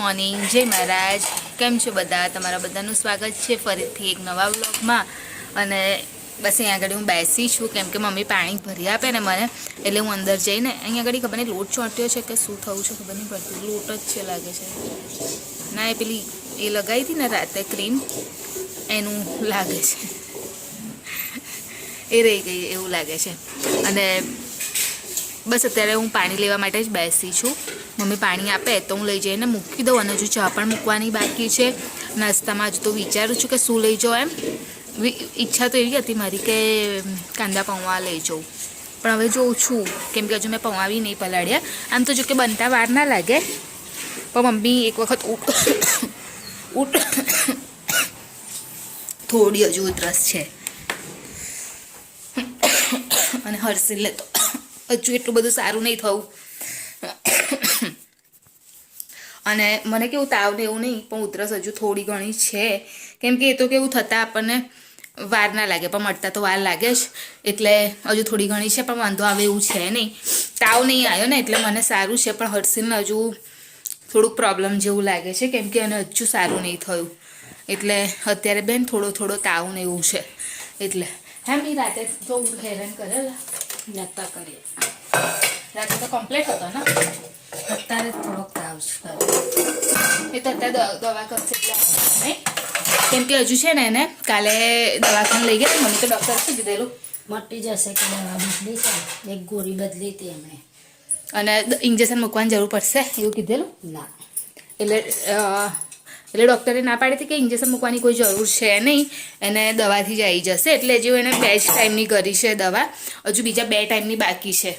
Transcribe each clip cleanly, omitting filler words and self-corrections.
Morning, જય મહારાજ. કેમ છો બધા? તમારા બધાનું સ્વાગત છે ફરીથી એક નવા વ્લોગમાં. અને બસ અહીંયા આગળ હું બેસી છું કેમ કે મમ્મી પાણી ભરી આપે ને મને, એટલે હું અંદર જઈને અહીંયા આગળ ખબર નહીં લોટ ચોંટ્યો છે કે શું થયું છે ખબર નહીં પડતી. લોટ જ છે લાગે છે. ના, એ પેલી એ લગાવી હતી ને રાતે ક્રીમ, એનું લાગે છે. એ રહી ગઈ એવું લાગે છે. અને બસ અત્યારે હું પાણી લેવા માટે જ બેસી છું. મમ્મી પાણી આપે તો હું લઈ જઈને મૂકી દઉં. અને હજુ ચા પણ મૂકવાની બાકી છે. નાસ્તામાં હજુ તો વિચારું છું કે શું લઈ જાઉં. એમ ઈચ્છા તો એવી હતી મારી કે કાંદા પૌવા લઈ જાઉં, પણ હવે જોઉં છું કેમ કે હજુ મેં પૌવા બી નહીં પલાળ્યા. આમ તો જો કે બનતા વાર ના લાગે, પણ મમ્મી એક વખત થોડી હજુ ઉધરસ છે. અને હર્ષિલને તો હજુ એટલું બધું સારું નહીં થયું. અને મને કેવું તાવ ને એવું નહીં, પણ ઉધરસ હજુ થોડી ઘણી છે. કેમ કે એ તો કેવું થતાં આપણને વાર ના લાગે, પણ મળતા તો વાર લાગે જ. એટલે હજુ થોડી ઘણી છે, પણ વાંધો આવે એવું છે નહીં. તાવ નહીં આવ્યો ને એટલે મને સારું છે, પણ હર્ષિલને હજુ થોડુંક પ્રોબ્લેમ જેવું લાગે છે કેમ કે એને હજુ સારું નહીં થયું. એટલે અત્યારે બેન થોડો તાવ ને એવું છે. એટલે હા, મેં રાતે તો હેરાન કરેલા નતા કરીએ. રાતે તો કમ્પ્લીટ હતો ને, અત્યારે થોડોક તાવ છે. એ તો અત્યારે દવા કરશે એટલે નહીં, કેમ કે હજુ છે ને એને કાલે દવાખાને લઈ ગયા મમ્મી, તો ડૉક્ટર શું કીધેલું મટી જશે કે દવા બદલી છે, એક ગોળી બદલી હતી એમણે. અને ઇન્જેક્શન મૂકવાની જરૂર પડશે એવું કીધેલું ના. એટલે ડૉક્ટરે ના પાડી હતી કે ઇન્જેક્શન મૂકવાની કોઈ જરૂર છે નહીં, એને દવાથી જ આવી જશે. એટલે જેવું એને 2 ટાઈમની કરી છે દવા, હજુ બીજા 2 ટાઈમની બાકી છે.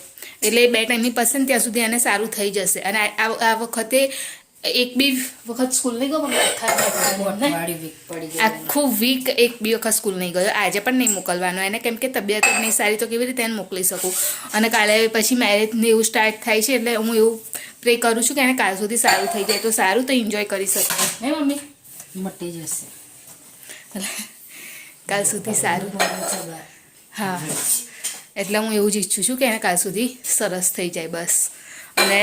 એટલે 2 ટાઈમની પસંદ ત્યાં સુધી એને સારું થઈ જશે. અને આ વખતે એક બી વખત સ્કૂલ નહીં ગયો, આખું વીક એક બી વખત સ્કૂલ નહીં ગયો. આજે પણ નહીં મોકલવાનો એને, કેમ કે તબિયત જ નહીં સારી, તો કેવી રીતે એને મોકલી શકું. અને કાલે પછી મેરેજને એવું સ્ટાર્ટ થાય છે, એટલે હું એવું પ્રે કરું છું કે એને કાલ સુધી સારું થઈ જાય તો સારું, તો એન્જોય કરી શકું. નહીં મમ્મી? મટી જશે કાલ સુધી સારું. હા, એટલે હું એવું જ ઈચ્છું છું કે એને કાલ સુધી સરસ થઈ જાય બસ. અને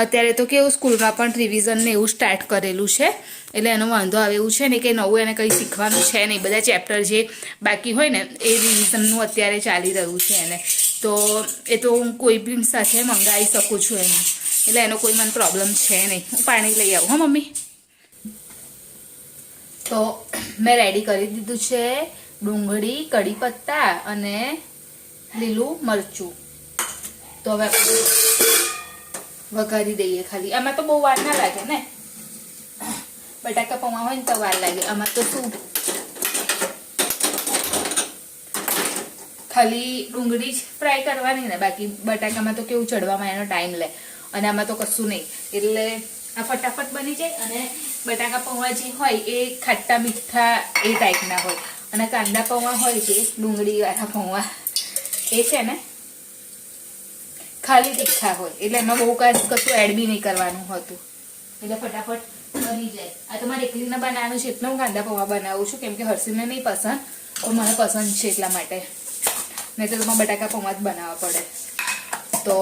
અત્યારે તો કેવું સ્કૂલમાં પણ રિવિઝન ને એવું સ્ટાર્ટ કરેલું છે, એટલે એનો વાંધો આવે એવું છે ને કે નવું એને કંઈ શીખવાનું છે નહીં. બધા ચેપ્ટર જે બાકી હોય ને એ રિવિઝનનું અત્યારે ચાલી રહ્યું છે એને. તો એ તો હું કોઈ બી સાથે મંગાવી શકું છું એને, એટલે એનો કોઈ મને પ્રોબ્લેમ છે નહીં. હું પાણી લઈ આવું. હા મમ્મી? તો મેં રેડી કરી દીધું છે ડુંગળી, કઢી પત્તા અને લીલું મરચું. તો હવે વઘારી દઈએ ખાલી. આમાં તો બહુ વાર ના લાગે ને, બટાકા પૌવા હોય ને તો વાર લાગે. આમાં તો શું ખાલી ડુંગળી જ ફ્રાય કરવાની ને, બાકી બટાકામાં તો કેવું ચડવામાં એનો ટાઈમ લે. અને આમાં તો કશું નહીં, એટલે આ ફટાફટ બની જાય. અને બટાકા પૌવા જે હોય એ ખાટા મીઠા એ ટાઈપના હોય, અને કાંદા પૌવા હોય જે ડુંગળીવાળા પૌવા એ છે ને ખાલી તીખા હોય, એટલે એમાં બહુ કશું એડ બી નહીં કરવાનું હોતું, એટલે ફટાફટ બની જાય. આ તો મારે એકલીને બનાવવાનું છે એટલે હું કાંદા પૌવા બનાવું છું, કેમ કે હર્ષિલને નહીં પસંદ, પણ મને પસંદ છે એટલા માટે. નહીં તો તમારે બટાકા પૌવા જ બનાવવા પડે. તો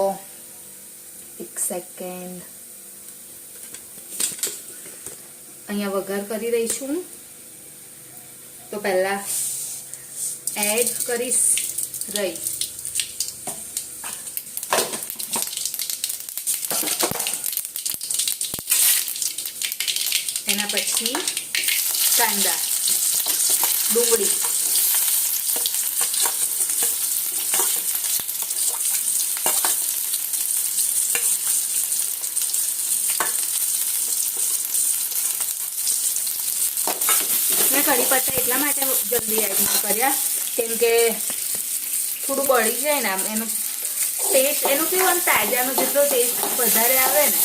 1 સેકન્ડ, અહીંયા વઘાર કરી રહી છું. તો પહેલા એડ કરીશ રાઈ, એના પછી કાંદા, ડુંગળી, મેં કઢી પત્તા એટલા માટે જલ્દી એડ ના કર્યા કેમ કે થોડું બળી જાય ને, આમ એનો ટેસ્ટ એનું કેવું આમ તાજાનો જેટલો ટેસ્ટ વધારે આવે ને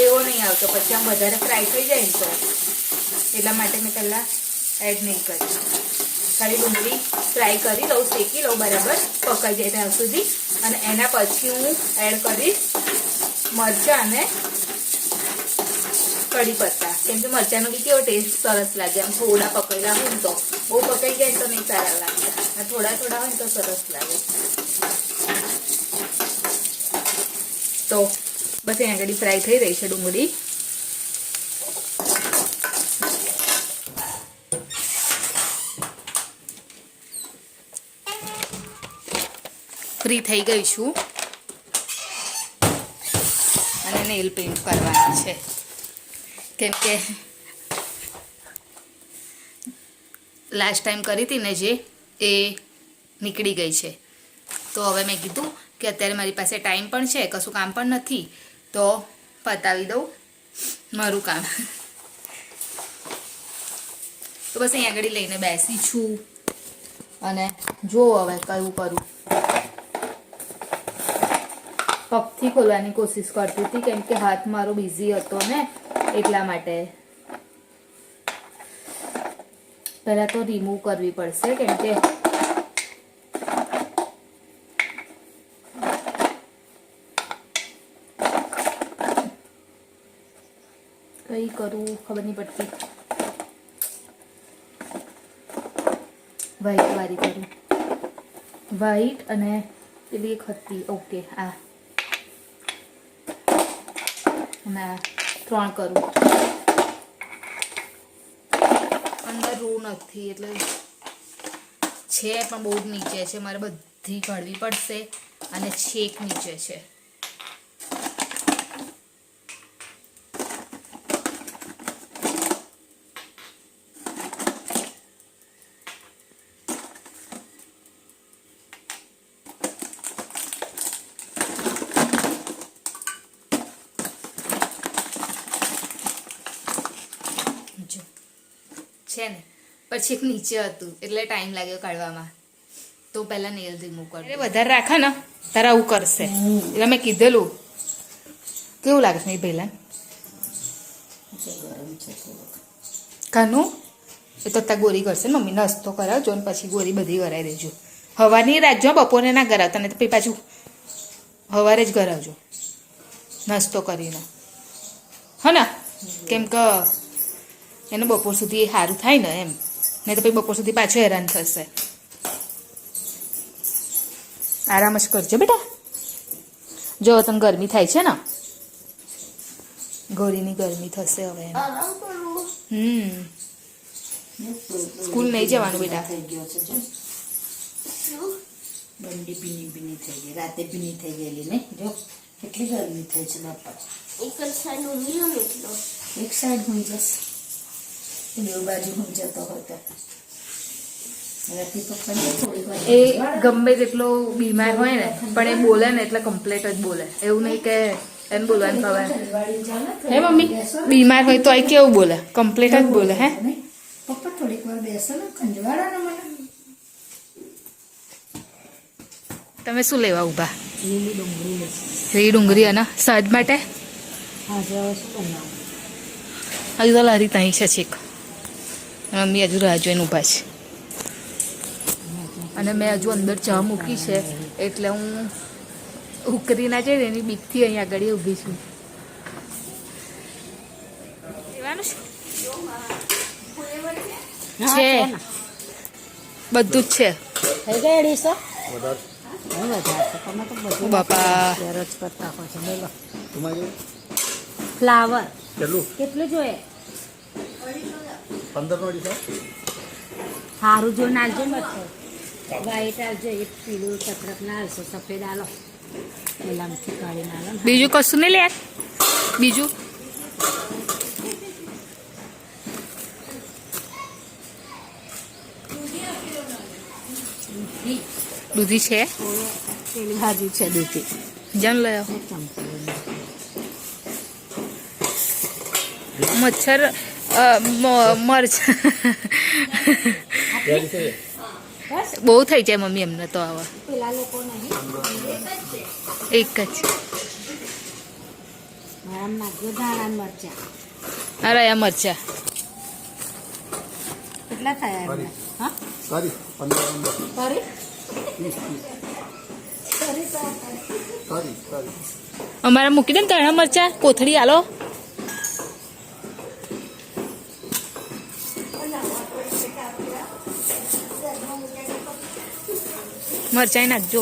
એવો નહીં આવતો. પછી આમ વધારે ફ્રાય થઈ જાય ને તો એટલા માટે મેં પહેલાં એડ નહીં કરી. ખાલી ડુંગળી ફ્રાય કરી લઉં, શેકી લઉં બરાબર પકાઈ જાય ત્યાં સુધી. અને એના પછી હું એડ કરીશ મરચાં અને કઢી પત્તા, કેમ કે મરચાંનો બી કેવો ટેસ્ટ સરસ લાગે. આમ થોડા પકડેલા હોય ને તો, બહુ પકાઈ જાય ને તો નહીં સારા લાગતા, થોડા હોય ને તો સરસ લાગે. તો બસ અહીંયા આગળ ફ્રાય થઈ રહી છે ડુંગળી. ફ્રી થઈ ગઈ છું અને નેલ પેન્ટ કરવાની છે કેમ કે લાસ્ટ ટાઈમ કરી હતી ને જે એ નીકળી ગઈ છે તો હવે મેં કીધું કે અત્યારે મારી પાસે ટાઈમ પણ છે કશું કામ પણ નથી તો પતાવી દઉં મારું કામ તો બસ અહીં આગળ લઈને બેસી છું અને જો હવે કયું કરું પગથી ખોલવાની કોશિશ કરતી હતી કેમ કે હાથ મારો બિઝી હતો ને એટલા માટે પહેલાં તો રિમૂવ કરવી પડશે કેમ કે કઈ કરું ખબર નહીં પડતી વ્હાઈટ વાળી કરું વ્હાઈટ અને પેલી એક હતી ઓકે આ અને આ 3 કરું અંદર રૂ નથી એટલે છે પણ બહુ જ નીચે છે મારે બધી કાઢવી પડશે અને છેક નીચે છે છે ને પછી એક નીચે હતું એટલે ટાઈમ લાગ્યો કાઢવામાં તો પહેલા નેલ રિમૂવ કર વધારે રાખે ને તારા આવું કરશે એટલે મેં કીધેલું કેવું લાગે છે પહેલા કાનું એ તો ત્યાં ગોરી કરશે મમ્મી નાસ્તો કરાવજો ને પછી ગોરી બધી કરાવી દેજો સવારની રાખજો બપોરે ના કરાવતા ને તો પછી પાછું સવારે જ કરાવજો નાસ્તો કરીને હા ને કેમ કે એને બપોર સુધી સારું થાય ને એમ નહીં તો પછી બપોર સુધી પાછું હેરાન થશે આરામ જ કરજો બેટા જો તને ગરમી થાય છે ને ગોરીની ગરમી થશે હવે સ્કૂલ નહીં જવાનું બેટા બંડી ભીની થઈ ગઈ રાતે ભીની થઈ ગયેલી ને જો કેટલી ગરમી થઈ છે બાપા એક સાઈડ હું જશ બે બાજુ હું જતો હતો એ ગમે તેટલો બીમાર હોય ને પણ એ બોલે ને એટલે કમ્પ્લીટ જ બોલે એવું નહીં કે એને બોલવાનું ખબર હે મમ્મી બીમાર હોય તો આ કેવું બોલે કમ્પ્લીટ જ બોલે હે પપ્પા થોડીક વાર બેસો ને કંજવાળા ને મને તમે શું લેવા ઊભા લીલી ડુંગળી લીલી ડુંગળી અને સાજ માટે આજે હવે શું બનાવું હજુ તો લારી ત્યાં છે છેક મમ્મી હજુ રાહ જોઈને ઊભા છે અને મેં હજુ અંદર ચા મૂકી છે એટલે હું ઉકરી ના જાય એની બીકથી અહીં આગળ ઊભી છું છે બધું જ છે થઈ ગઈ અઢીસો બાપા કરતા હોય છે બોલો ફ્લાવર કેટલું જોઈએ 15 સારું જો નાખજો મત વ્હાઈટ આવજો એક પીળું ચક્રક ના આવશે સફેદ આલો પેલામથી કાઢીને આલો બીજું કશું નહીં લે બીજું દૂધી છે પેલી ભાજી છે દૂધી જન લે મચ્છર મરચ બહુ થઈ જાય મમ્મી એમને તો આવા પેલા લોકો નહીં એક જ મારા નાખજો ધાણા મરચા અરે આ મરચા કેટલા થયા એમને હા સારી 15 સોરી સારી અમારા મૂકી દે ને ધાણા મરચા કોથળી આલો મરચાઈ નાખજો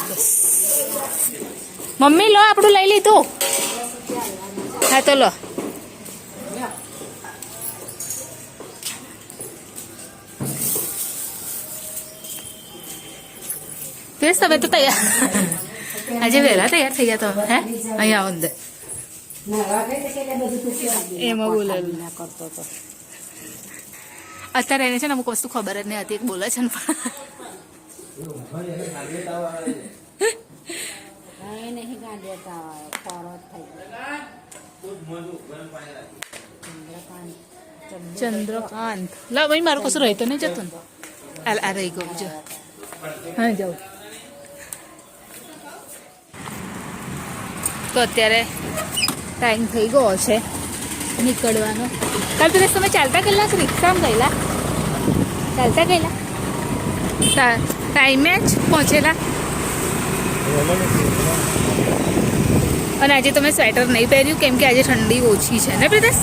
બસ મમ્મી લો આપણું લઈ લીધું હા તો લો પ્રિન્સ તમે તો તૈયાર આજે વહેલા તૈયાર થઈ ગયા તમે હે અહીંયા આવો અંદર એમાં બોલેલું ના કરતો તો અત્યારે એને છે ને અમુક વસ્તુ ખબર જ નહીં હતી એક બોલે છે ને અહીં નહીં ગાંડેતા ખોરો થઈ ચંદ્રકાંત લા ભાઈ મારું કશું રહેતો નહીં જતું ને આ રહી ગયું જો હા જાઉં તો અત્યારે ટાઈમ થઈ ગયો છે નીકળવાનો કાલ દિવસ તમે ચાલતા ગયેલા કે રિક્ષામાં ગયેલા ચાલતા ગયેલા ટાઈમે જ પહોંચેલા અને આજે તમે સ્વેટર નહીં પહેર્યું કેમ કે આજે ઠંડી ઓછી છે ને પ્રિતેશ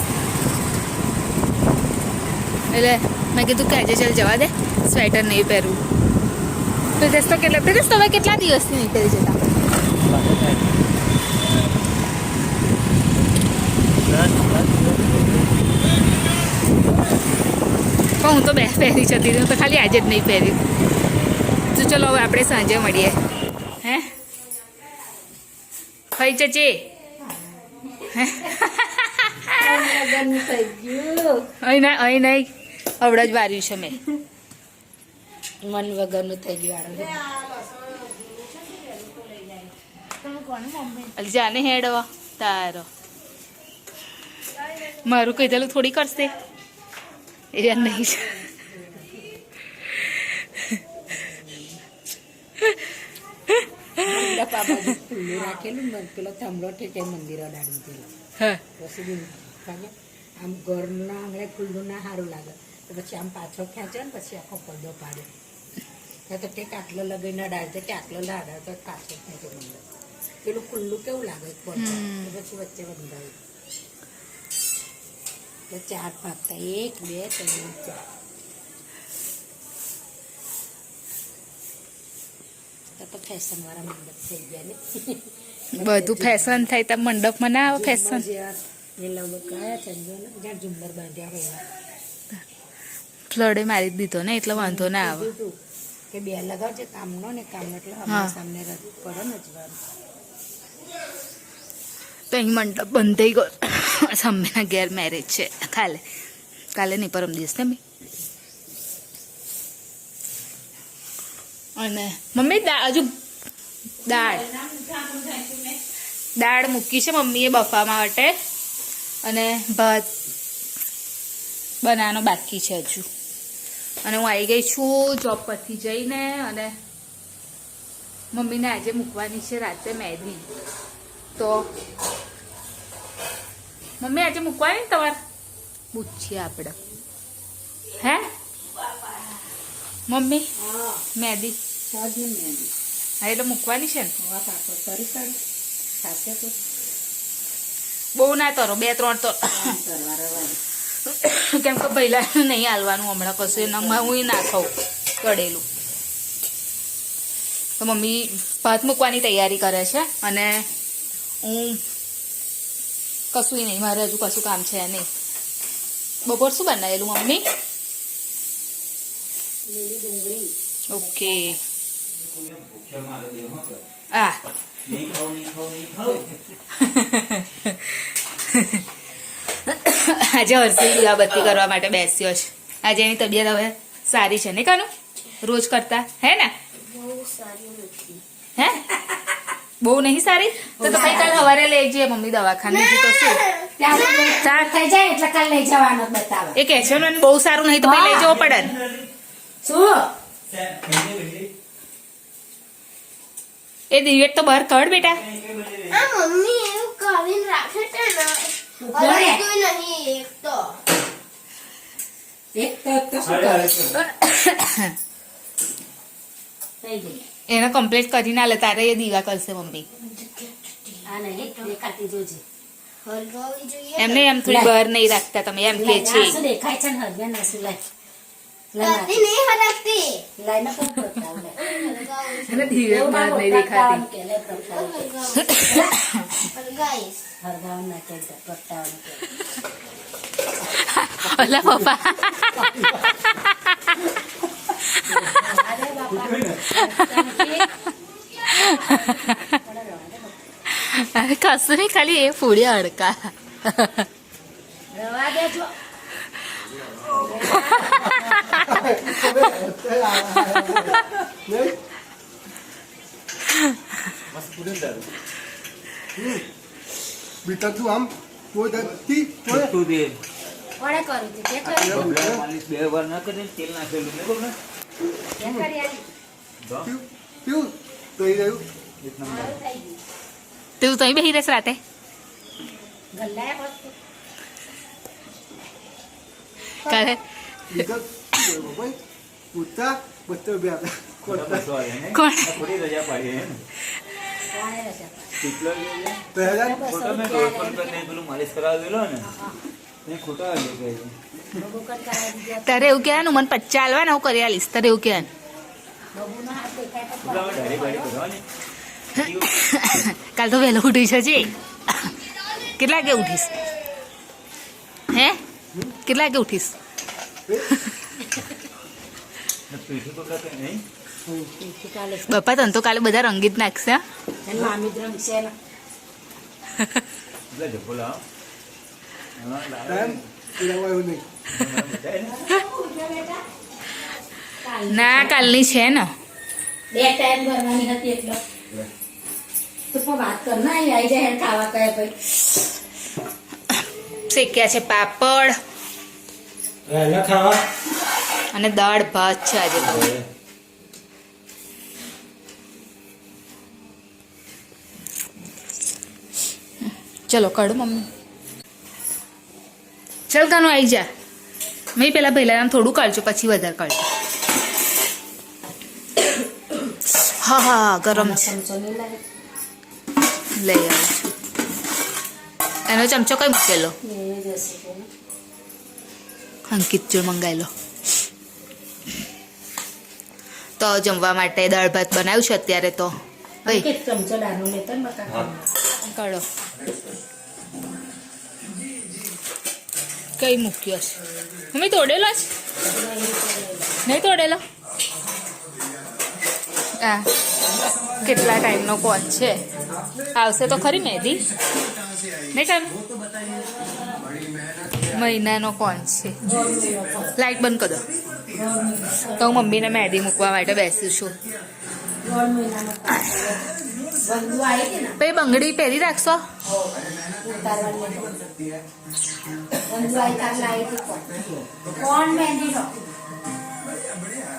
એટલે મેં કીધું કે આજે ચાલ જવા દે સ્વેટર નહીં પહેરવું પ્રિતેશ તો કેટલા પ્રિતેશ તમે કેટલા દિવસથી નીકળી જતા પણ હું તો બે પહેરી જતી હતી હું તો ખાલી આજે જ નહીં પહેર્યું તો ચલો હવે આપણે સાંજે મળીએ હે ખાઈ જજે અહીં નહીં અવડા જ વાર્યું છે મેં મન વગરનું થઈ ગયું જાને હેડવા તારો મારું કીધેલું થોડી કરશે એ નહીં ખુલ્લું રાખેલું પેલો થંભલો ઠેકે મંદિર અડાડી પેલો હા પછી આમ ઘરના આંગણે ખુલ્લું ના સારું લાગે તો પછી આમ પાછો ખેંચે ને પછી આખો પડદો પાડે તો ટેક આટલો લગાવીને અડાડે કે આટલો લાડે તો પાછો ખેંચે મંદિર પેલું ખુલ્લું કેવું લાગે પડદો પછી વચ્ચે બંધાય એટલે 4 ભાગતા 1 2 3 4 તો ફેશન વાળા મંડપ થઈ ગયા ને બધું ફેશન થાય તો મંડપમાં ના આવે ફેશન એ લગભગ કયા છે જ્યાં ઝુંમર બાંધ્યા હોય ફ્લડે મારી જ દીધો ને એટલે વાંધો ના આવે કીધું કે બે લગાવજે કામનો ને કામનો એટલે હમણાં સામને પડે ને જ વાર તો અહીં મંડપ બંધ થઈ ગયો સામેના ઘેર મેરેજ છે કાલે નહીં પરમ દિવસ ને બી અને મમ્મી હજુ દાળ મૂકી છે મમ્મીએ બફવા માટે અને ભાત બનાવવાનો બાકી છે હજુ અને હું આવી ગઈ છું જોબ પરથી જઈને અને મમ્મીને આજે મૂકવાની છે રાતે મહેંદી તો મમ્મી આજે મૂકવાની ને તમારે પૂછીએ આપણે હે મમ્મી મહેંદી હા એટલે મૂકવાની છે ને બહુ ના તરો 2-3 તો કેમ કે પહેલા નહીં હાલવાનું હમણાં કશું એનામાં હું ના ખાઉં કડેલું તો મમ્મી ભાત મૂકવાની તૈયારી કરે છે અને હું કશું નહીં મારે હજુ કશું કામ છે નહીં બપોર શું બનાવેલું મમ્મી ઓકે આ આજે હર્ષિલ દીવાબત્તી કરવા માટે બેસ્યો છે આજે એની તબિયત હવે સારી છે ને કાનું રોજ કરતા હે ને હે બહુ નહીં સારી તો ભાઈ કાલ સવારે લઈ જઈએ મમ્મી દવાખાને બીજું તો શું થઈ જાય એટલે કાલ લઈ જવાનો બતાવો એ કહે છે ને બહુ સારું નહીં તો ભાઈ લઈ જવો પડે ને શું એ દિવેટ તો બહાર કાઢ બેટા મમ્મી એવું કરીને રાખે છે ને અરે કોઈ નહીં એક તો શું કરે થઈ ગઈ એને કમ્પ્લીટ કરી ના લે તારે એ દીવા કરશે મમ્મી આ નહીં દેખાતી જોજે હલગાવી જોઈએ એમને એમ થોડી બહાર નહીં રાખતા તમે એમ કે છે શું દેખાય છે ને હરગ્યા નાસી લાય રાતી નહીં હરકતી લાઈને કોણ બતાવ લે એને દિવેટ બહાર નહીં દેખાતી કે લે પ્રતાવ હલગાઈશ હરગાવ ના કે પ્રતાવ ઓલા પપ્પા આ દે બાપા કશું નહીં, ખાલી એ ફૂડી હડકા. રવા દેજો બીટા તું આમ પોતી કોણે કરું છું તે કર્યું બે વાર ના કરી તેલ નાખેલું ને ખબર તે કરી આલી. કેવું થઈ રહ્યું એક નંબર. મારું થઈ ગયું તું તઈ બેહી રહેશ રાતે? ગલ્લાએ વસ્તુ કાલે બીજા ભાઈ પૂછતા બધા બે આપણે ખોટા બસવા આવ્યા ને? કોણ? આ થોડી રજા પાડી હે ને? કોણે રજા કેટલો જોઈએ? તો હેરાન ખોટા મેં ગોળપણ કરીને પેલું માલિશ કરાવી દેલો ને એ ખોટા આવી ગયા છે. બબુકન કરાવી દીધો તારે એવું કહેવાનું મને 50 આલવા ને હું કરી આલીશ. તારે એવું કહેવાનું. બબુનો હાથ દેખાય તો પેલા ડાળી બાળી કરવાની. કાલ તો વહેલો ઉઠી છે જી. કેટલા વાગે ઉઠીશ? હે કેટલા વાગે ઉઠીશ? ને પીઠી પકડતા નહીં. પીઠી કાલે બાપા તને તો કાલે બધા રંગીત નાખશે હા? એને મામી જ રમશે ને એટલે જપો લાવો. હા, લાવો. ટાઈમ પીડાવા એવું નહીં બધાય ને. ના કાલની છે ને. બે ટાઈમ ભરવાની હતી એટલે તો પણ વાત કર ના અહીં આવી જાય એને ખાવા કહે ભાઈ શેક્યા છે પાપડ અને દાળ ભાત છે આજે તો. ચલો કાઢો મમ્મી. ચલ કાનું આવી જા. મેં પેલા પહેલા થોડું કાઢજો પછી વધારે કાઢજો. હા હા ગરમ છે. ચમચો નહીં લાગે લઈ આવું છું. એનો ચમચો કઈ મૂકેલો? એ જશે કોને અંકિત જોડ મંગાવેલો. તો જમવા માટે દાળ ભાત બનાવ્યું છે અત્યારે તો. ભાઈ કે ચમચો દાનો લેતો ને બકા કાઢો. કઈ મૂક્યો છે મમ્મી? તોડેલો જ નહીં? તોડેલો આ કેટલા ટાઈમનો કોલ છે? આવશે તો ખરી મહેંદી નહીં કામ? મહિનાનો કોણ છે? લાઈટ બંધ કરી દો તો હું મમ્મીને મહેંદી મૂકવા માટે બેસું છું. દોઢ મહિનાનો બંધુ આવી હતી ને પછી બંગડી પહેરી રાખશો? ઉતારવાની બંધુ આવી તાર લાવી હતી કોણ મહેંદીનો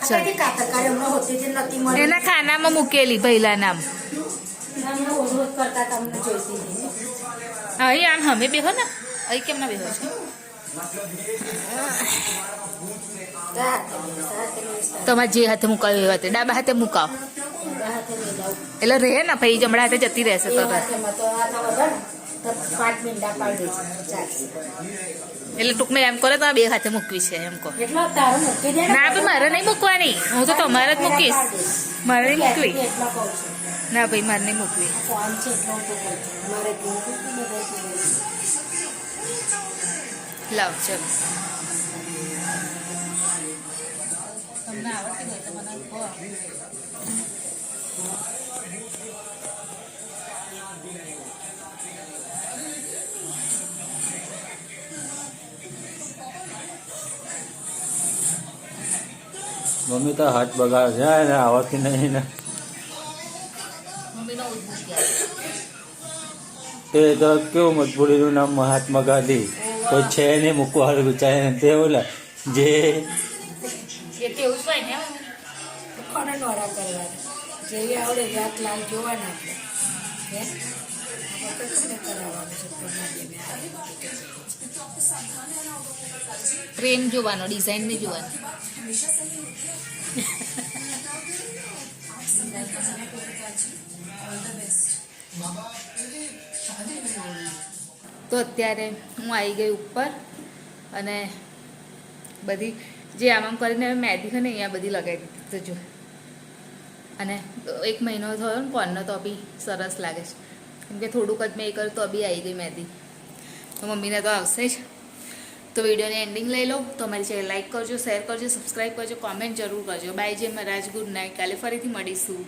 ચાલ. કાતરકારી હમણાં હોતી હતી નથી મળી એના ખાનામાં મૂકેલી પહેલા નામ. હમણાં ઓછું કરતા તમને જોઈતી હતી અહીં આમ હમે બેહો ને. અહીં કેમ ના બેહો છો? તમારે જે હાથે મુકાવ્યું એ હાથે ડાબા હાથે મુકાવો એટલે રહે ને પછી જમણા હાથે જતી રહેશે તો. એટલે ટૂંકમાં એમ કરો તો બે હાથે મૂકવી છે એમ કહો. ના ભાઈ મારે નહીં મૂકવાની, હું તો તમારે જ મૂકીશ. મારે નહીં મૂકવી. ના ભાઈ મારે નહીં મૂકવી. લાવ ચલો. તમને આવડતી હોય તો મને કહો. મમ્મી તો હાથ બગાડ છે ને આવડતી નહીં ને. મમ્મીનો ઉદ્ભવ ક્યાં? તે તો કેવું મજબૂરીનું નામ મહાત્મા ગાંધી તો છે ને મૂકવા વિચારે તે ઓલા જે એ તેવું જ હોય ને. કોને નોરા કરવા જેવી આવડે રાત લાલ જોવાના આપણે હે આપણે કોને કરાવવાનું છે પ્રેમ જોવાનો, ડિઝાઇન નહીં જોવાનો. તો અત્યારે હું આવી ગઈ ઉપર અને બધી જે આમ આમ કરીને મહેંદી છે ને અહીંયા બધી લગાવી દીધી તો જો. અને 1 મહિનો થયો ને કોનનો તો બી સરસ લાગે છે કેમ કે થોડુંક જ મેં એ કર્યું તો બી આવી ગઈ મહેંદી. તો મમ્મીને તો આવશે જ. તો વિડીયોને એન્ડિંગ લઈ લો. તો અમારી ચેનલ લાઈક કરજો, શેર કરજો, સબસ્ક્રાઈબ કરજો, કોમેન્ટ જરૂર કરજો. બાય જય મહારાજ, ગુડ નાઇટ. કાલે ફરીથી મળીશું.